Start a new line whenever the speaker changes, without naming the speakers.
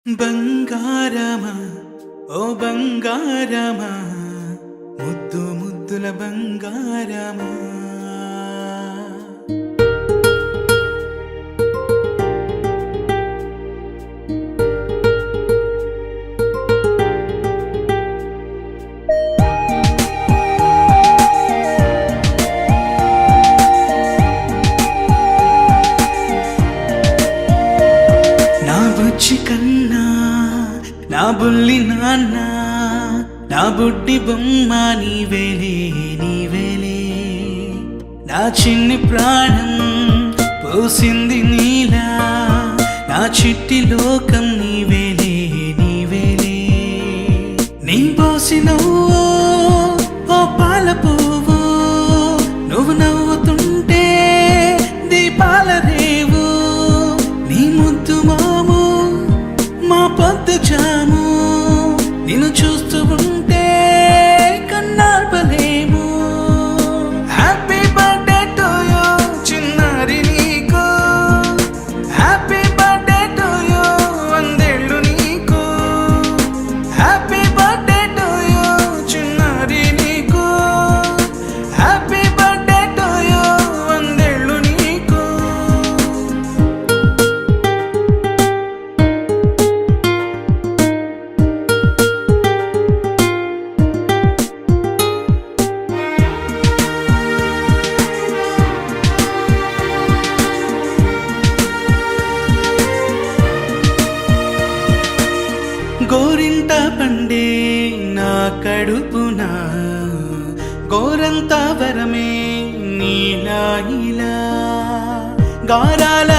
బంగారమా ఓ బంగారమా ముద్దు ముద్దుల బంగారమా నా బుజ్జి కన్నా నా బుల్లి నాన్న నా బుడ్డి బొమ్మ నీవేలే నీవేలే నా చిన్ని ప్రాణం పోసింది నీలా నా చిట్టి లోకం నీవేలే నీవేలే నీ పోసినవో ఓ పాల పువ్వు నువ్వు నవ్వుతుంటే దీపాల రేవు నీ ముద్దు మాము మా పొద్దు జాము నిన్ను చూస్తూ ఉంటే కన్నార్పలేము. హ్యాపీ బర్త్డే టు యూ చిన్నారి నీకు, హ్యాపీ బర్త్డే టు యూ వందేళ్ళు నీకు, హ్యాపీ బర్త్డే టు యూ చిన్నారి నీకు, హ్యాపీ బర్త్డే టు యూ వందేళ్ళు నీకు. గోరింట పండే నా కడుపున గోరంత వరమే నీలా ఇలా గారాల